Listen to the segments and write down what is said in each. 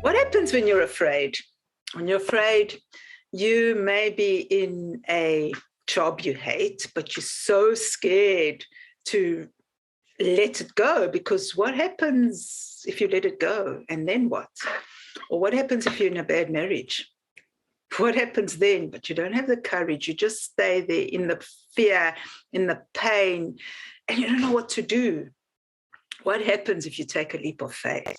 What happens when you're afraid? When you're afraid, you may be in a job you hate, but you're so scared to let it go, because what happens if you let it go? And then what? Or what happens if you're in a bad marriage? What happens then? But you don't have the courage. You just stay there in the fear, in the pain, and you don't know what to do. What happens if you take a leap of faith?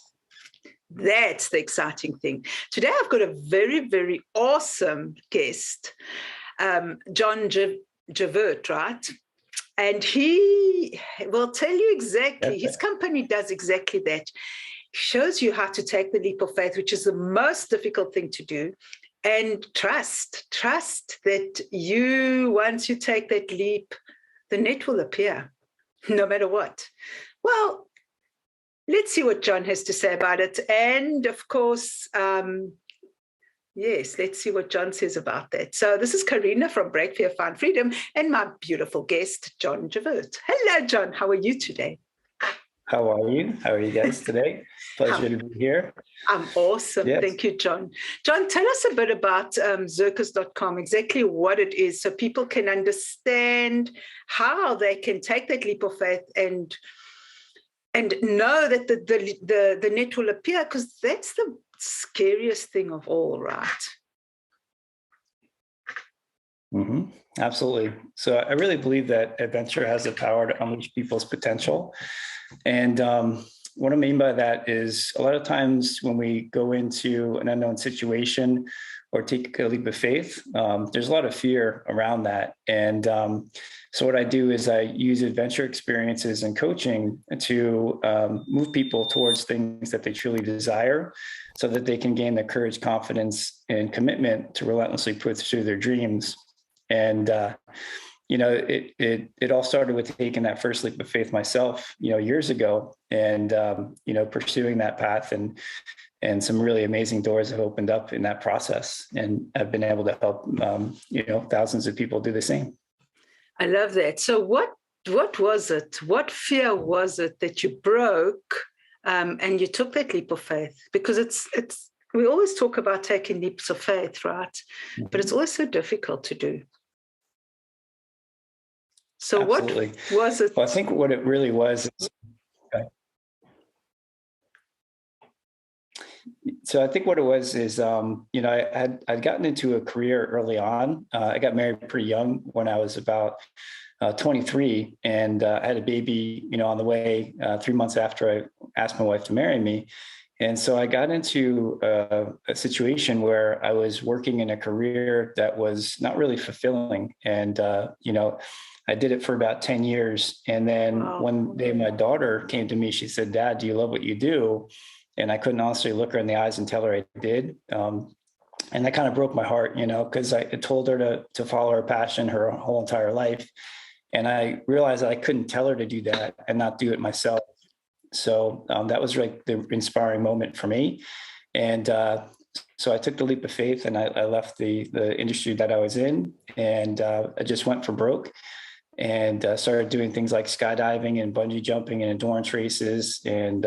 That's the exciting thing. Today, I've got a very, very awesome guest, Jon Jervert, right? And he will tell you exactly, his company does exactly that. He shows you how to take the leap of faith, which is the most difficult thing to do. And trust that once you take that leap, the net will appear, no matter what. Well, let's see what Jon has to say about it. And of course, yes, let's see what Jon says about that. So this is Karina from Break Fear, Find Freedom, and my beautiful guest, Jon Jervert. Hello, Jon. How are you today? How are you? How are you guys today? Pleasure to be here. I'm awesome. Yes. Thank you, Jon. Jon, tell us a bit about Circus.com, exactly what it is, so people can understand how they can take that leap of faith and know that the net will appear, because that's the scariest thing of all, right? Mm-hmm. Absolutely. So I really believe that adventure has the power to unleash people's potential. And what I mean by that is a lot of times when we go into an unknown situation or take a leap of faith, there's a lot of fear around that. And so what I do is I use adventure experiences and coaching to move people towards things that they truly desire, so that they can gain the courage, confidence, and commitment to relentlessly pursue their dreams. And it all started with taking that first leap of faith myself, years ago, and pursuing that path, and some really amazing doors have opened up in that process, and I've been able to help thousands of people do the same. I love that. So what was it? What fear was it that you broke, and you took that leap of faith? Because it's we always talk about taking leaps of faith, right? Mm-hmm. But it's always so difficult to do. So Absolutely. What was it? Well, I think what it really was is, so I think what it was is, I'd gotten into a career early on. I got married pretty young when I was about 23, and I had a baby, on the way 3 months after I asked my wife to marry me. And so I got into a situation where I was working in a career that was not really fulfilling. And, I did it for about 10 years. And then one day my daughter came to me, she said, "Dad, do you love what you do?" And I couldn't honestly look her in the eyes and tell her I did. And that kind of broke my heart, because I told her to follow her passion her whole entire life. And I realized that I couldn't tell her to do that and not do it myself. So that was like the inspiring moment for me. And so I took the leap of faith, and I left the industry that I was in, and I just went for broke, and started doing things like skydiving and bungee jumping and endurance races, and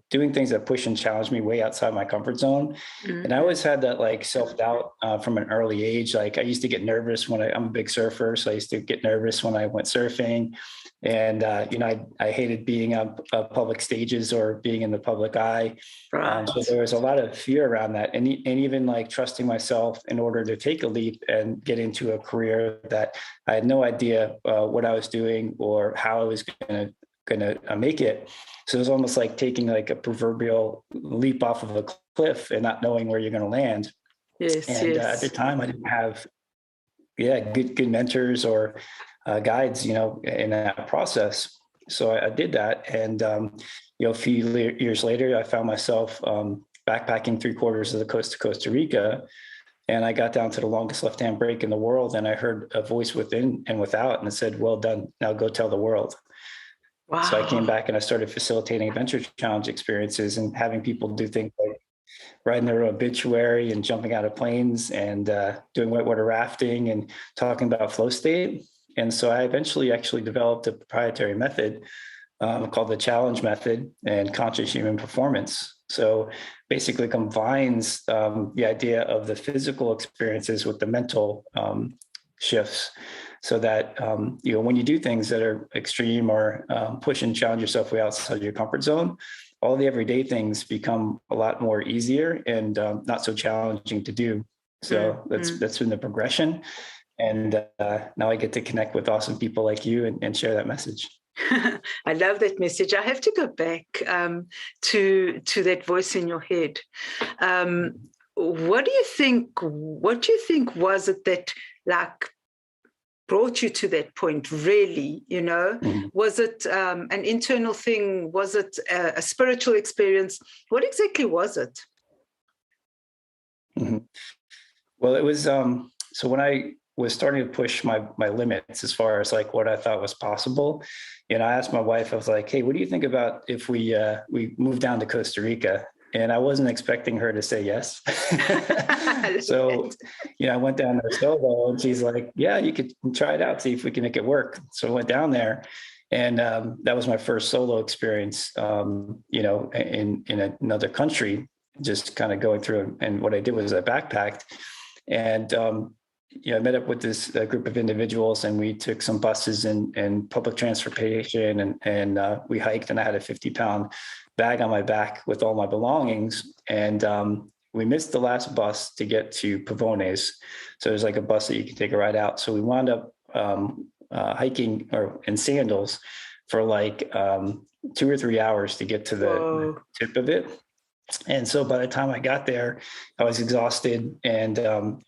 doing things that push and challenge me way outside my comfort zone. Mm-hmm. And I always had that like self-doubt from an early age. Like I used to get nervous when I'm a big surfer. So I used to get nervous when I went surfing. And, I hated being on public stages or being in the public eye. Right. So there was a lot of fear around that. And even like trusting myself in order to take a leap and get into a career that I had no idea what I was doing or how I was going to make it. So it was almost like taking like a proverbial leap off of a cliff and not knowing where you're going to land. Yes. At the time I didn't have, good mentors or guides, in that process. So I did that. And, a few years later, I found myself backpacking 3/4 of the coast to Costa Rica. And I got down to the longest left-hand break in the world. And I heard a voice within and without, and it said, "Well done. Now go tell the world." Wow. So I came back and I started facilitating adventure challenge experiences and having people do things like writing their obituary and jumping out of planes and doing whitewater rafting and talking about flow state. And so I eventually actually developed a proprietary method called the challenge method and conscious human performance. So basically combines the idea of the physical experiences with the mental shifts, so that when you do things that are extreme or push and challenge yourself way outside your comfort zone, all the everyday things become a lot more easier and not so challenging to do. So that's been the progression. And now I get to connect with awesome people like you and share that message. I love that message. I have to go back to that voice in your head. What do you think was it that like brought you to that point, really? Was it an internal thing? Was it a spiritual experience? What exactly was it? Well, it was so when I was starting to push my limits as far as like what I thought was possible, I asked my wife, I was like, hey, what do you think about if we move down to Costa Rica? And I wasn't expecting her to say yes. So, I went down there solo, and she's like, yeah, you could try it out, see if we can make it work. So I went down there, and that was my first solo experience, in another country, just kind of going through. And what I did was I backpacked, and I met up with this group of individuals, and we took some buses and public transportation, and we hiked, and I had a 50-pound bag on my back with all my belongings. And we missed the last bus to get to Pavones. So there's like a bus that you can take a ride out. So we wound up hiking in sandals for like 2 or 3 hours to get to the tip of it. And so by the time I got there, I was exhausted. And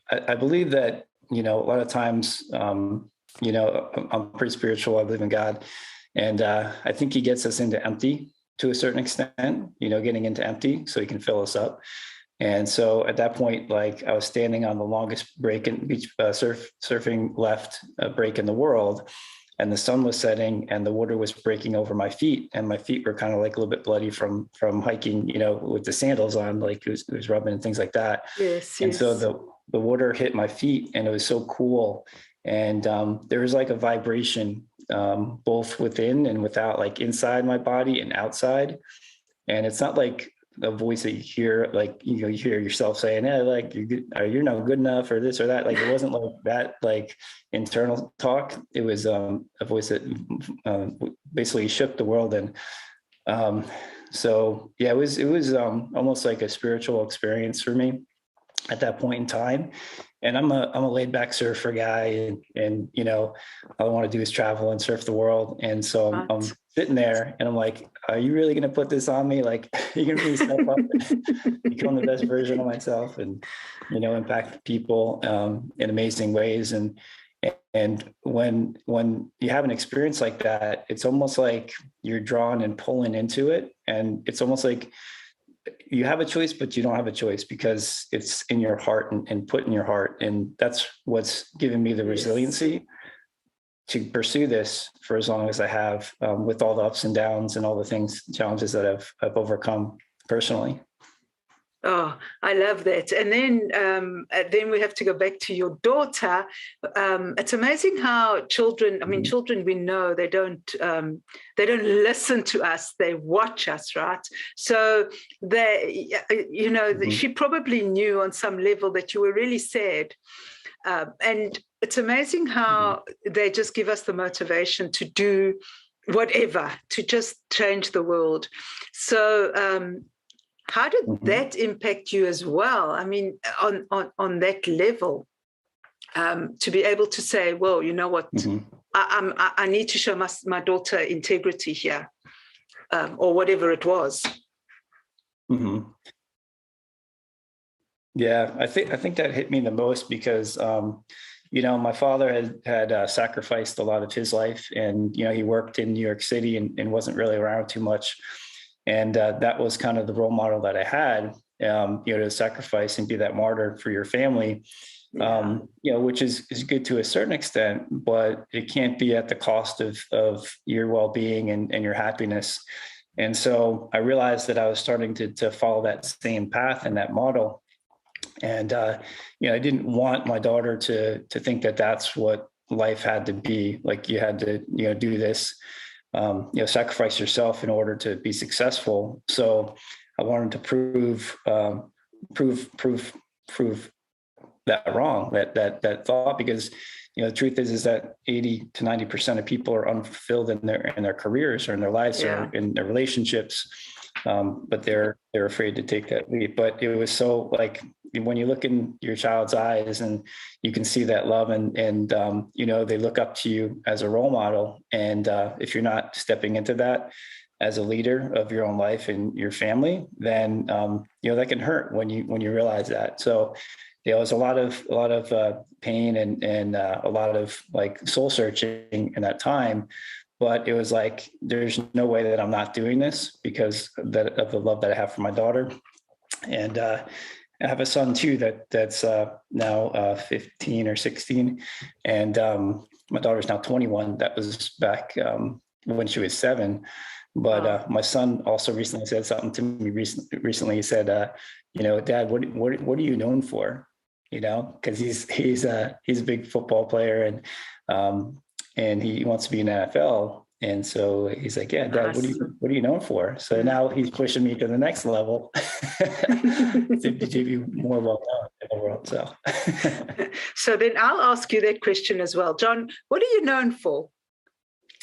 I believe that, a lot of times, I'm pretty spiritual. I believe in God. And I think he gets us into empty to a certain extent, getting into empty so he can fill us up. And so at that point, like I was standing on the longest break in beach surfing left break in the world, and the sun was setting and the water was breaking over my feet, and my feet were kind of like a little bit bloody from hiking, with the sandals on, like it was rubbing and things like that. Yes. And so the water hit my feet, and it was so cool. And there was like a vibration, both within and without, like inside my body and outside. And it's not like a voice that you hear, like, you hear yourself saying, hey, like you're not good enough or this or that. Like, it wasn't like that, like internal talk. It was a voice that basically shook the world. And so, yeah, it was almost like a spiritual experience for me at that point in time. And I'm a laid back surfer guy, and all I want to do is travel and surf the world. And so I'm sitting there and I'm like, are you really going to put this on me? Like, you're going to put yourself up and become the best version of myself and, impact people in amazing ways. And when you have an experience like that, it's almost like you're drawn and pulling into it. And it's almost like you have a choice, but you don't have a choice because it's in your heart and put in your heart. And that's what's given me the resiliency to pursue this for as long as I have, with all the ups and downs and all the challenges that I've overcome personally. Oh, I love that. And then we have to go back to your daughter. It's amazing how children, children, we know they don't listen to us, they watch us, right? So she probably knew on some level that you were really sad. And it's amazing how they just give us the motivation to do whatever, to just change the world. So how did that impact you as well? I mean, on that level, to be able to say, well, you know what, I need to show my daughter integrity here, or whatever it was. Yeah, I think that hit me the most because, my father had sacrificed a lot of his life, and, he worked in New York City and wasn't really around too much. And that was kind of the role model that I had, to sacrifice and be that martyr for your family, which is good to a certain extent, but it can't be at the cost of your well-being and your happiness. And so I realized that I was starting to follow that same path and that model. And, I didn't want my daughter to think that that's what life had to be. Like, you had to, do this, sacrifice yourself in order to be successful. So I wanted to prove that wrong, that thought, because the truth is that 80 to 90% of people are unfulfilled in their careers or in their lives or in their relationships, but they're afraid to take that leap. But it was so, like, when you look in your child's eyes and you can see that love, and they look up to you as a role model, and if you're not stepping into that as a leader of your own life and your family, then that can hurt when you realize that. So it was a lot of pain and a lot of like soul searching in that time. But it was like, there's no way that I'm not doing this because of the love that I have for my daughter. And I have a son too that's now 15 or 16, and my daughter's now 21. That was back when she was 7. But my son also recently said something to me recently. He said, Dad, what are you known for? Because he's a big football player, and he wants to be in the NFL. And so he's like, yeah, Dad, what are you known for? So now he's pushing me to the next level to be more well known in the world. So then I'll ask you that question as well. Jon, what are you known for?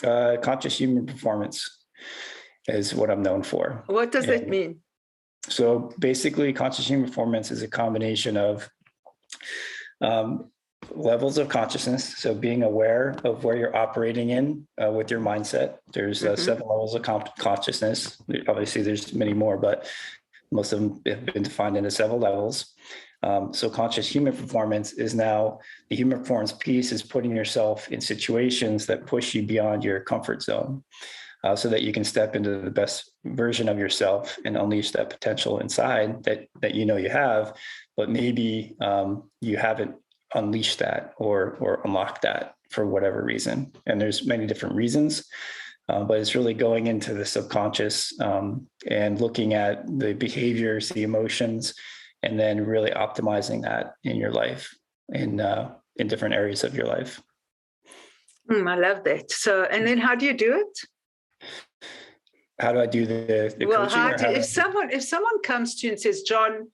Conscious human performance is what I'm known for. What does that mean? So basically, conscious human performance is a combination of levels of consciousness. So being aware of where you're operating in with your mindset. There's 7 levels of consciousness. Obviously, there's many more, but most of them have been defined into several levels. So conscious human performance is now the human performance piece is putting yourself in situations that push you beyond your comfort zone, so that you can step into the best version of yourself and unleash that potential inside that you have, but maybe you haven't unleashed that or unlocked that for whatever reason. And there's many different reasons, but it's really going into the subconscious and looking at the behaviors, the emotions, and then really optimizing that in your life, in different areas of your life. I love that. So, and then how do you do it? How do I do the coaching? If someone comes to you and says, Jon,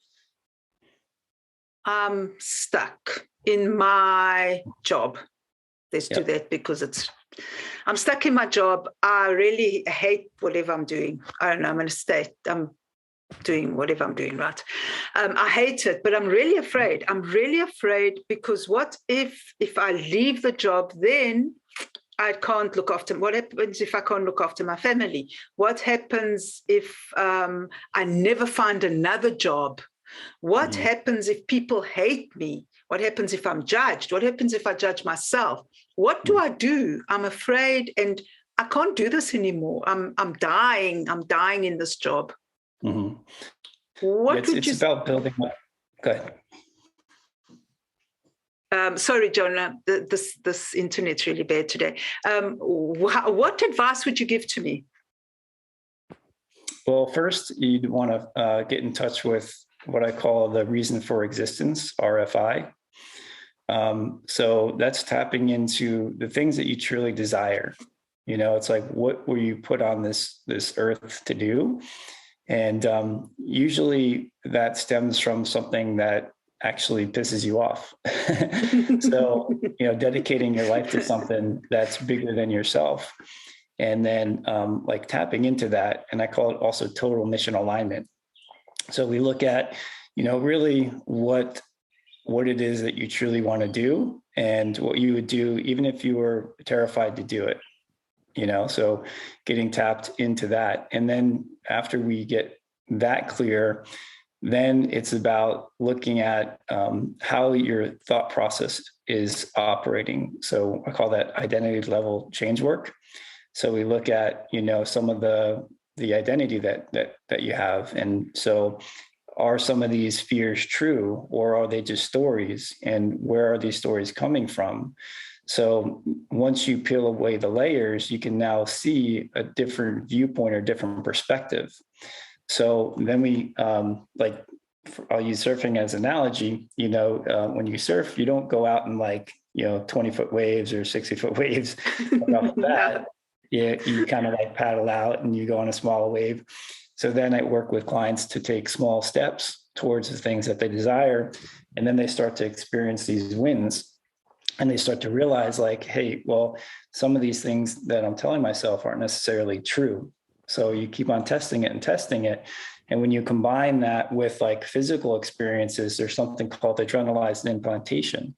I'm stuck in my job. Let's do that because I'm stuck in my job. I really hate whatever I'm doing. I don't know, I'm doing whatever I'm doing, right? I hate it, but I'm really afraid. I'm really afraid because what if I leave the job, then I can't look after. What happens if I can't look after my family? What happens if I never find another job? What happens if people hate me? What happens if I'm judged? What happens if I judge myself? What do I do? I'm afraid, and I can't do this anymore. I'm dying. I'm dying in this job. Mm-hmm. It's about building. Go ahead. Sorry, Jon, this internet's really bad today. What advice would you give to me? Well, first, you'd want to get in touch with what I call the reason for existence, RFI. So that's tapping into the things that you truly desire. It's like, what were you put on this earth to do? And usually that stems from something that actually pisses you off. So, dedicating your life to something that's bigger than yourself. And then like tapping into that. And I call it also total mission alignment. So we look at, really what it is that you truly want to do and what you would do, even if you were terrified to do it, so getting tapped into that. And then after we get that clear, then it's about looking at how your thought process is operating. So I call that identity level change work. So we look at, some of the identity that you have. And so are some of these fears true, or are they just stories? And where are these stories coming from? So once you peel away the layers, you can now see a different viewpoint or different perspective. So then we, I'll use surfing as an analogy, when you surf, you don't go out in 20-foot waves or 60-foot waves. Off that, you kind of paddle out and you go on a smaller wave. So then I work with clients to take small steps towards the things that they desire. And then they start to experience these wins. And they start to realize like, hey, well, some of these things that I'm telling myself aren't necessarily true. So you keep on testing it and testing it. And when you combine that with like physical experiences, there's something called adrenalized implantation.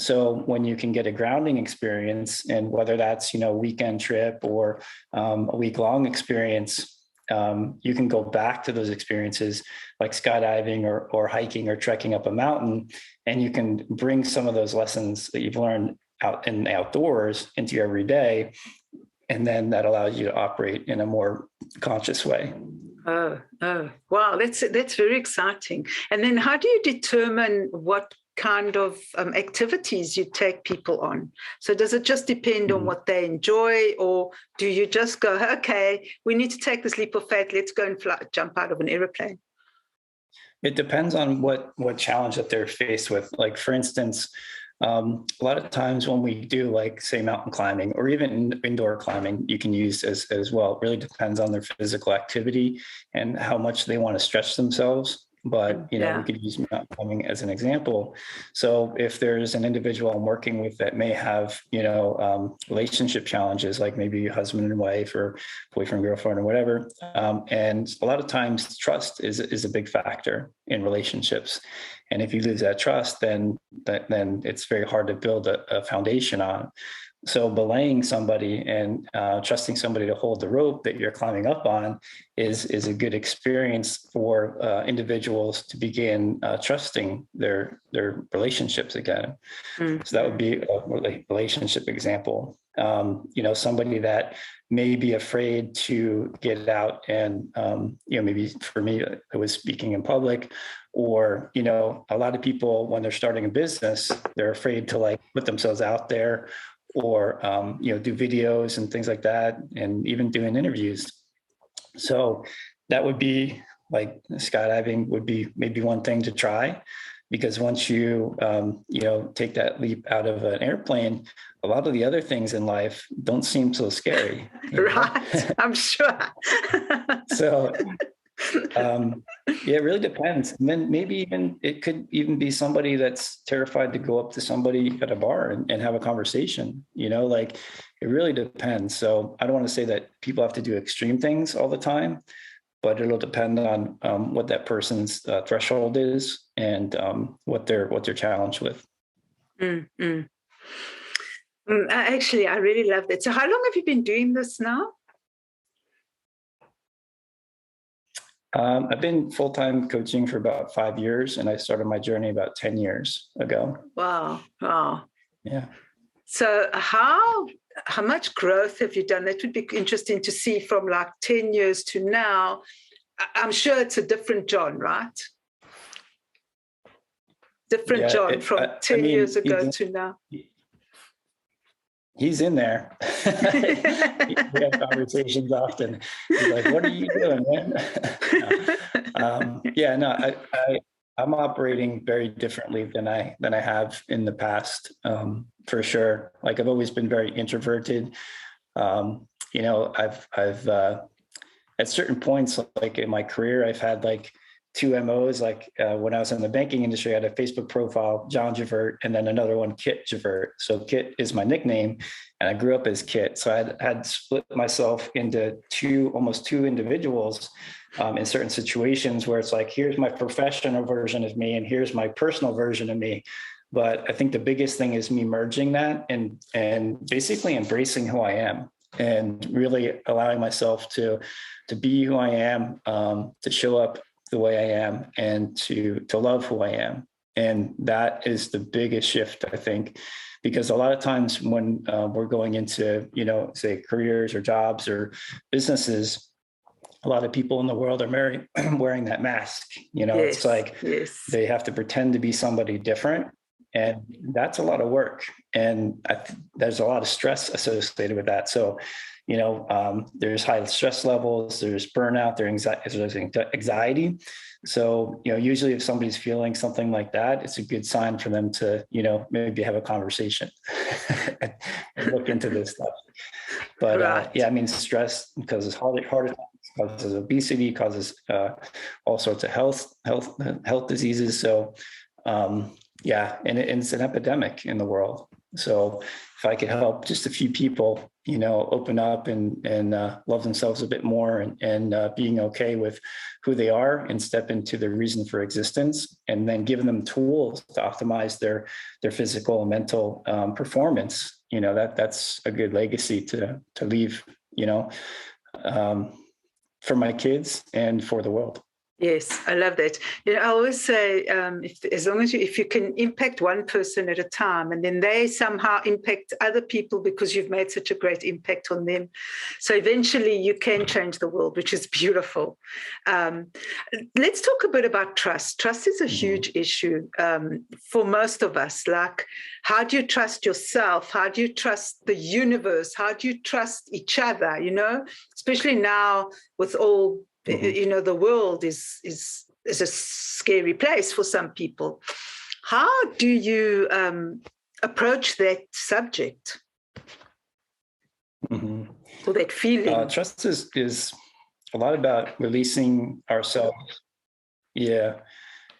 So when you can get a grounding experience, and whether that's, a weekend trip or a week-long experience, you can go back to those experiences like skydiving or hiking or trekking up a mountain, and you can bring some of those lessons that you've learned out in the outdoors into your everyday. And then that allows you to operate in a more conscious way. Oh, wow. That's very exciting. And then how do you determine what kind of activities you take people on? So does it just depend on what they enjoy, or do you just go, okay, we need to take this leap of faith, let's go and jump out of an airplane? It depends on what challenge that they're faced with. Like, for instance, a lot of times when we do, like, say, mountain climbing or even indoor climbing, you can use as well. It really depends on their physical activity and how much they want to stretch themselves. But, we could use mountain climbing as an example. So if there's an individual I'm working with that may have, relationship challenges, like maybe husband and wife or boyfriend, girlfriend, or whatever. And a lot of times trust is a big factor in relationships. And if you lose that trust, then it's very hard to build a foundation on. So belaying somebody and trusting somebody to hold the rope that you're climbing up on is a good experience for individuals to begin trusting their relationships again. Mm-hmm. So that would be a relationship example. Somebody that may be afraid to get out and, maybe for me, it was speaking in public, or, a lot of people, when they're starting a business, they're afraid to like put themselves out there, or, do videos and things like that, and even doing interviews. So that would be like skydiving would be maybe one thing to try, because once you, take that leap out of an airplane, a lot of the other things in life don't seem so scary. Right, I'm sure. So, it really depends. And then maybe even it could even be somebody that's terrified to go up to somebody at a bar and have a conversation, like it really depends. So I don't want to say that people have to do extreme things all the time, but it'll depend on what that person's threshold is and what they're challenged with. Mm-hmm. Actually, I really love that. So how long have you been doing this now? I've been full-time coaching for about 5 years, and I started my journey about 10 years ago. Wow. Yeah. So how much growth have you done? That would be interesting to see from like 10 years to now. I'm sure it's a different Jon, right? Different Jon from 10 years ago to now. He's in there. We have conversations often. He's like, "What are you doing, man?" I'm operating very differently than I have in the past, for sure. Like, I've always been very introverted. I've at certain points, like in my career, I've had like 2 MOs. Like when I was in the banking industry, I had a Facebook profile, Jon Jervert, and then another one, Kit Jervert. So Kit is my nickname, and I grew up as Kit. So I had split myself into almost two individuals in certain situations where it's like, here's my professional version of me, and here's my personal version of me. But I think the biggest thing is me merging that and basically embracing who I am, and really allowing myself to be who I am, to show up the way I am, and to love who I am. And that is the biggest shift, I think, because a lot of times when we're going into, say, careers or jobs or businesses, a lot of people in the world are wearing that mask. Yes, it's like they have to pretend to be somebody different. And that's a lot of work. And there's a lot of stress associated with that. So, there's high stress levels, there's burnout, there's anxiety. So, usually if somebody's feeling something like that, it's a good sign for them to, maybe have a conversation and look into this stuff. But stress, because it's harder times causes obesity, causes all sorts of health diseases. So yeah, and it's an epidemic in the world. So if I could help just a few people, open up and love themselves a bit more, and being okay with who they are and step into their reason for existence, and then giving them tools to optimize their physical and mental performance, that's a good legacy to leave, for my kids and for the world. Yes, I love that. I always say, as long as if you can impact one person at a time, and then they somehow impact other people because you've made such a great impact on them. So eventually you can change the world, which is beautiful. Let's talk a bit about trust. Trust is a huge issue for most of us. Like, how do you trust yourself? How do you trust the universe? How do you trust each other? Especially now with all, the world is a scary place for some people. How do you approach that subject or that feeling? Trust is a lot about releasing ourselves. Yeah,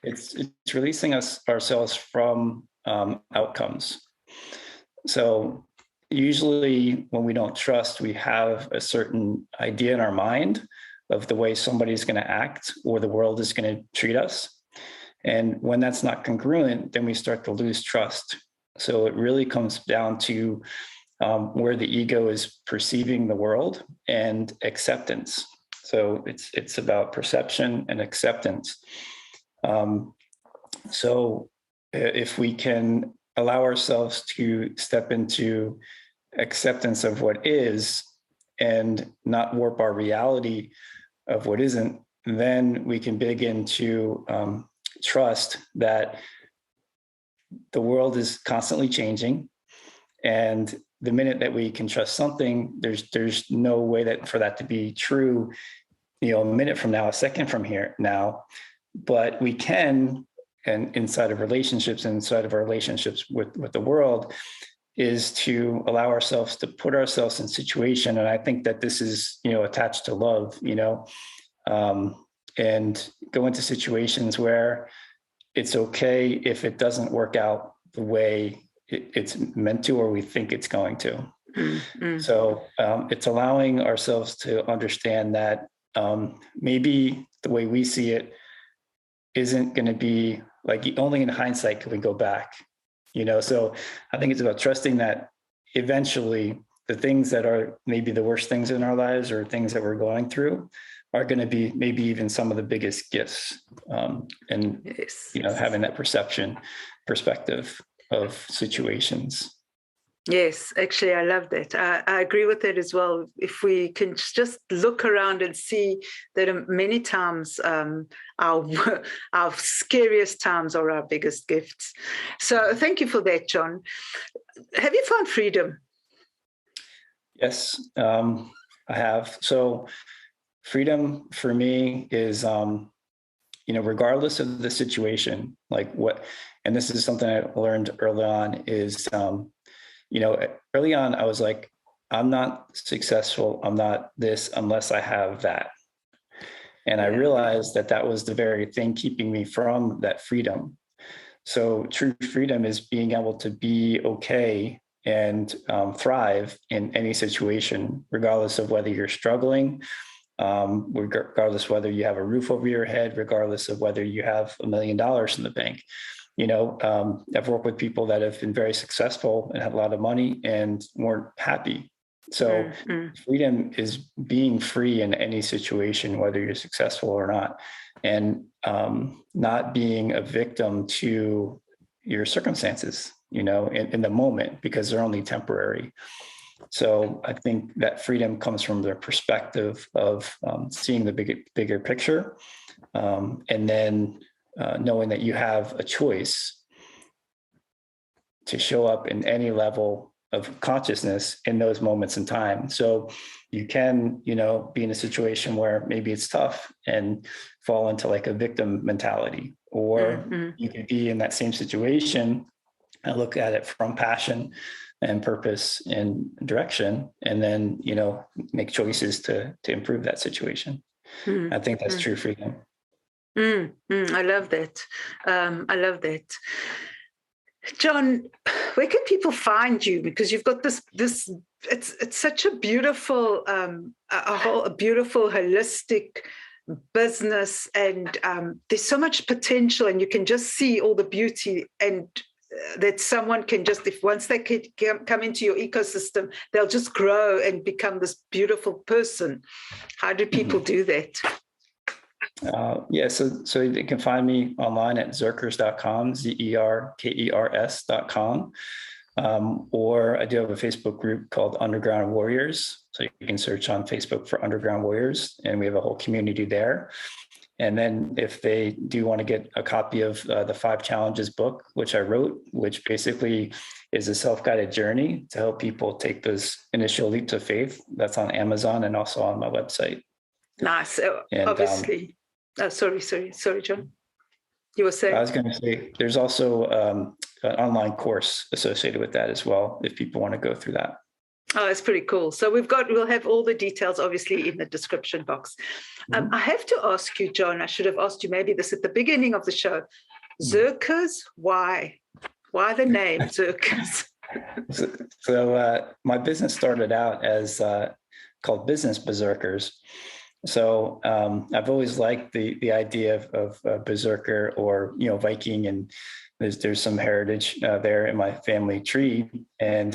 it's releasing ourselves from outcomes. So usually when we don't trust, we have a certain idea in our mind of the way somebody's going to act or the world is going to treat us. And when that's not congruent, then we start to lose trust. So it really comes down to where the ego is perceiving the world and acceptance. So it's about perception and acceptance. So if we can allow ourselves to step into acceptance of what is and not warp our reality of what isn't, then we can begin to trust that the world is constantly changing. And the minute that we can trust something, there's no way for that to be true, a minute from now, a second from here now. But we can, and inside of relationships, inside of our relationships with the world, is to allow ourselves to put ourselves in situation. And I think that this is, attached to love, and go into situations where it's okay if it doesn't work out the way it's meant to, or we think it's going to. Mm-hmm. So it's allowing ourselves to understand that maybe the way we see it isn't going to be like, only in hindsight can we go back. So I think it's about trusting that eventually the things that are maybe the worst things in our lives or things that we're going through are going to be maybe even some of the biggest gifts. And, yes. Having that perspective of situations. Yes, actually, I love that. I agree with that as well. If we can just look around and see that many times our scariest times are our biggest gifts. So thank you for that, Jon. Have you found freedom? Yes, I have. So freedom for me is, regardless of the situation, and this is something I learned early on is, early on, I was like, I'm not successful. I'm not this unless I have that. And I realized that was the very thing keeping me from that freedom. So true freedom is being able to be okay and thrive in any situation, regardless of whether you're struggling, regardless whether you have a roof over your head, regardless of whether you have $1 million in the bank. I've worked with people that have been very successful and had a lot of money and weren't happy. So freedom is being free in any situation, whether you're successful or not, and not being a victim to your circumstances, in the moment, because they're only temporary. So I think that freedom comes from the perspective of seeing the bigger picture, and then knowing that you have a choice to show up in any level of consciousness in those moments in time. So you can, be in a situation where maybe it's tough and fall into like a victim mentality, or you could be in that same situation I look at it from passion and purpose and direction, and then, make choices to improve that situation. I think that's true freedom. I love that. I love that. Jon, where can people find you? Because you've got this it's such a beautiful, a beautiful holistic business, and there's so much potential, and you can just see all the beauty, and that someone can just, if once they come into your ecosystem, they'll just grow and become this beautiful person. How do people do that? So they can find me online at zerkers.com, zerkers.com. Or I do have a Facebook group called Underground Warriors. So you can search on Facebook for Underground Warriors, and we have a whole community there. And then if they do want to get a copy of the 5 Challenges book, which I wrote, which basically is a self-guided journey to help people take those initial leaps of faith, that's on Amazon and also on my website. Nice. And, obviously. Sorry, Jon. You were saying? I was going to say there's also an online course associated with that as well, if people want to go through that. Oh, it's pretty cool. So we'll have all the details, obviously, in the description box. I have to ask you, Jon, I should have asked you maybe this at the beginning of the show. Zerkers, why? Why the name Zerkers? So my business started out as called Business Berserkers. So I've always liked the idea of berserker or Viking, and there's some heritage there in my family tree, and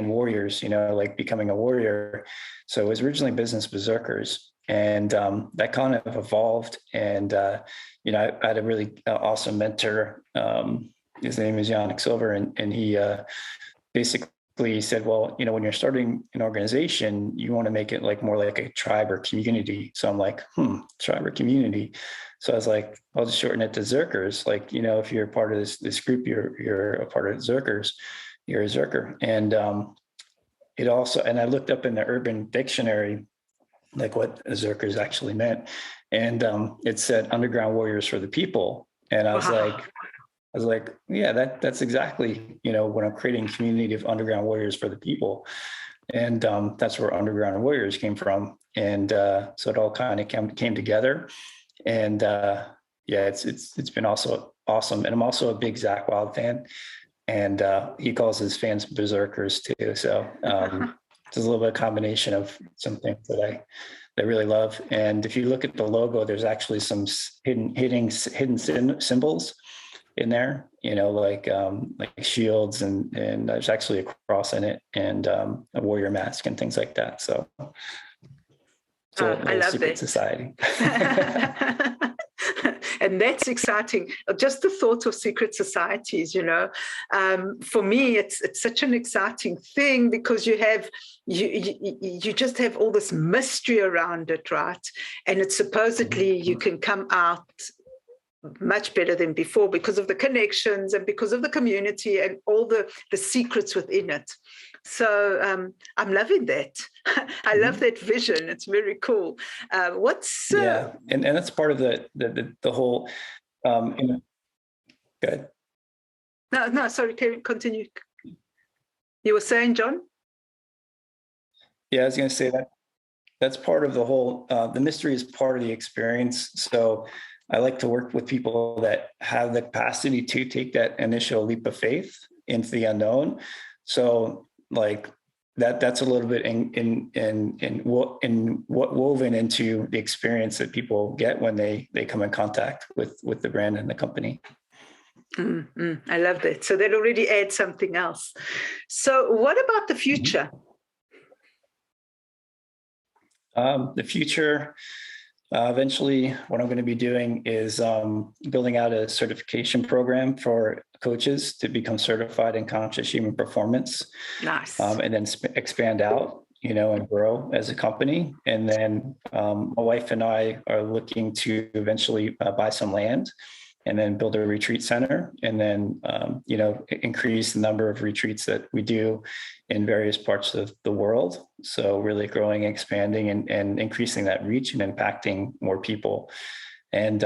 warriors, like becoming a warrior. So it was originally Business Berserkers, and that kind of evolved. And I had a really awesome mentor. His name is Jon Jervert, and he basically said, well, when you're starting an organization, you want to make it more like a tribe or community. So I'm like, tribe or community. So I was like, I'll just shorten it to Zerkers. If you're a part of this group, you're a part of Zerkers, you're a Zerker. And it also, and I looked up in the Urban Dictionary, what Zerkers actually meant. And it said underground warriors for the people. And I was like, yeah, that's exactly, when I'm creating a community of underground warriors for the people. And that's where Underground Warriors came from. And so it all kind of came together. And it's been also awesome. And I'm also a big Zakk Wylde fan. And he calls his fans berserkers too. So it's a little bit of combination of some things that I really love. And if you look at the logo, there's actually some hidden symbols in there, like shields, and there's actually a cross in it, and a warrior mask and things like that. So I love secret that. Society. And that's exciting. Just the thought of secret societies, for me, it's such an exciting thing, because you just have all this mystery around it, right? And it's supposedly you can come out much better than before because of the connections and because of the community and all the secrets within it. So I'm loving that. I love that vision. It's very cool. Yeah, and that's part of the whole. Good. No, sorry. Continue. You were saying, Jon? Yeah, I was going to say that's part of the whole. The mystery is part of the experience. So I like to work with people that have the capacity to take that initial leap of faith into the unknown. So that's a little bit in what woven into the experience that people get when they come in contact with the brand and the company. I love that. So that already adds something else. So what about the future? The future. Eventually, what I'm going to be doing is building out a certification program for coaches to become certified in conscious human performance. Nice. And then expand out, and grow as a company. And then my wife and I are looking to eventually buy some land and then build a retreat center, and then, increase the number of retreats that we do in various parts of the world. So really growing, expanding, and increasing that reach and impacting more people, and,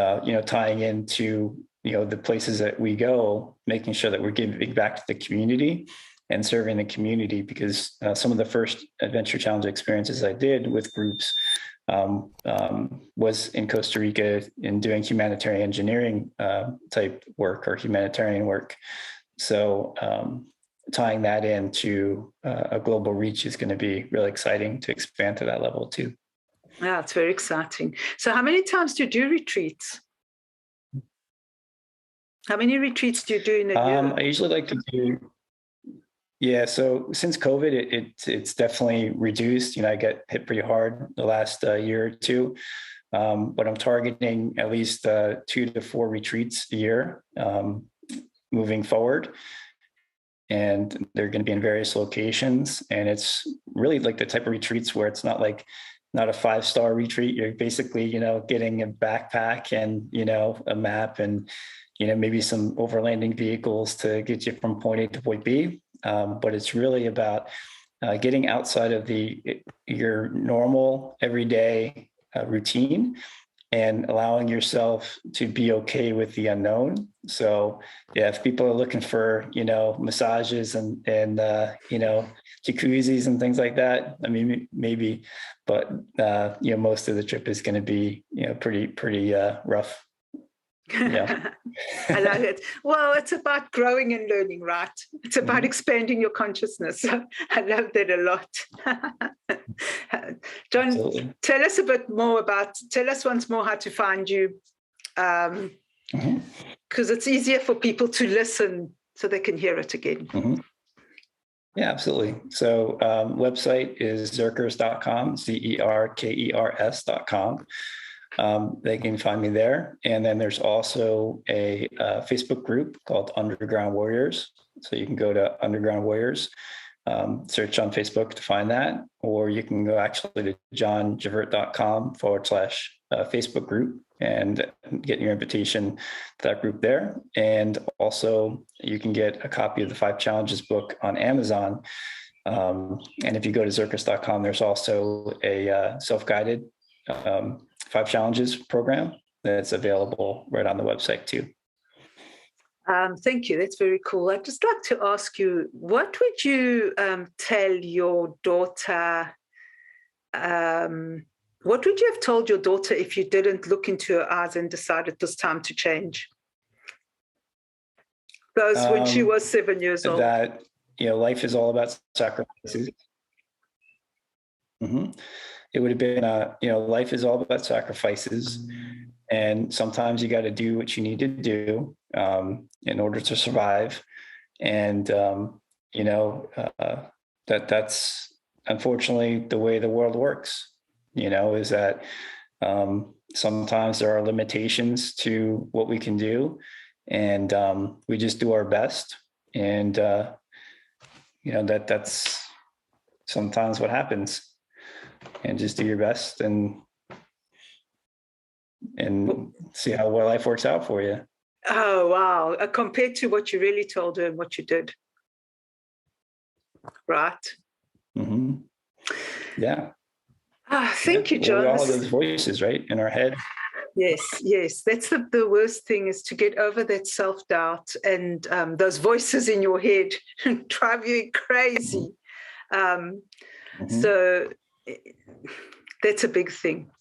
tying into, the places that we go, making sure that we're giving back to the community and serving the community, because some of the first adventure challenge experiences I did with groups was in Costa Rica in doing humanitarian engineering type work or humanitarian work. So tying that into a global reach is going to be really exciting to expand to that level too. Yeah, it's very exciting. So how many times do you do retreats? How many retreats do you do in a year? I usually like to do, so since COVID, it's definitely reduced. I got hit pretty hard the last year or two, but I'm targeting at least 2 to 4 retreats a year moving forward. And they're going to be in various locations. And it's really like the type of retreats where it's not a 5-star retreat. You're basically, getting a backpack and, a map and, maybe some overlanding vehicles to get you from point A to point B. But it's really about getting outside of your normal everyday routine and allowing yourself to be okay with the unknown. So if people are looking for, massages and jacuzzis and things like that, I mean, maybe, but, most of the trip is going to be, pretty rough. Yeah. I like it. Well, it's about growing and learning, right? It's about expanding your consciousness. I love that a lot. Jon, Absolutely. tell us once more how to find you. Because it's easier for people to listen so they can hear it again. Yeah, absolutely. So website is zerkers.com, ZERKERS.com. They can find me there. And then there's also a Facebook group called Underground Warriors. So you can go to Underground Warriors, search on Facebook to find that, or you can go actually to jonjervert.com/Facebook group and get your invitation to that group there. And also you can get a copy of the 5 Challenges book on Amazon. And if you go to zerkers.com, there's also a self-guided 5 Challenges program that's available right on the website too. Thank you. That's very cool. I'd just like to ask you, what would you tell your daughter? What would you have told your daughter if you didn't look into her eyes and decide it was time to change? Those when she was 7 years old. That, life is all about sacrifices. It would have been, life is all about sacrifices. And sometimes you got to do what you need to do in order to survive. And, that's unfortunately the way the world works, is that sometimes there are limitations to what we can do. And we just do our best. And, that's sometimes what happens. And just do your best and see how well life works out for you. Oh, wow. Compared to what you really told her and what you did. Right. Yeah. Thank you, Jon. Well, all of those voices, right, in our head. Yes. That's the worst thing, is to get over that self-doubt and those voices in your head drive you crazy. So that's a big thing.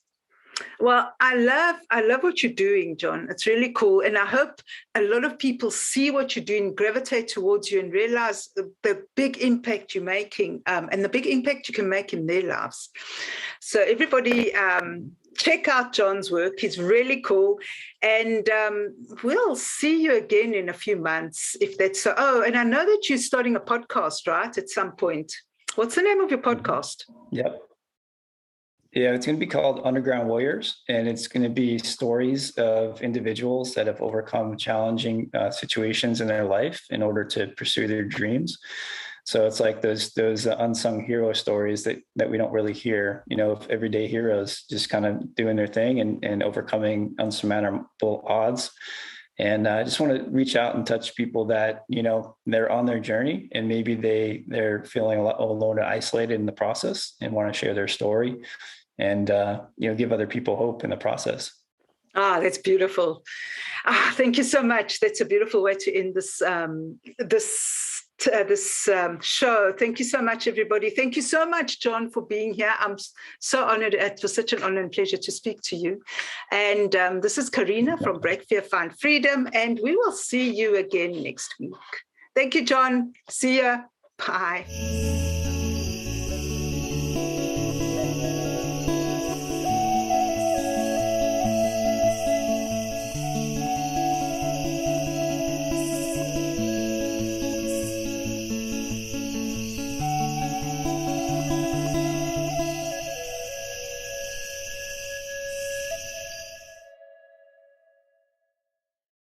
Well, I love what you're doing, Jon. It's really cool. And I hope a lot of people see what you're doing, gravitate towards you and realize the big impact you're making and the big impact you can make in their lives. So everybody check out Jon's work. He's really cool. And we'll see you again in a few months, if that's so. Oh, and I know that you're starting a podcast, right, at some point. What's the name of your podcast? Yep. Yeah, it's going to be called Underground Warriors, and it's going to be stories of individuals that have overcome challenging situations in their life in order to pursue their dreams. So it's like those unsung hero stories that we don't really hear, of everyday heroes just kind of doing their thing and overcoming unsurmountable odds. And I just want to reach out and touch people that, they're on their journey and maybe they're feeling a lot alone and isolated in the process and want to share their story and, give other people hope in the process. Ah, that's beautiful. Thank you so much. That's a beautiful way to end this show. Thank you so much, everybody. Thank you so much, Jon, for being here. I'm so honored. It was such an honor and pleasure to speak to you. And this is Karina from Break Fear, Find Freedom, and we will see you again next week. Thank you, Jon. See ya. Bye.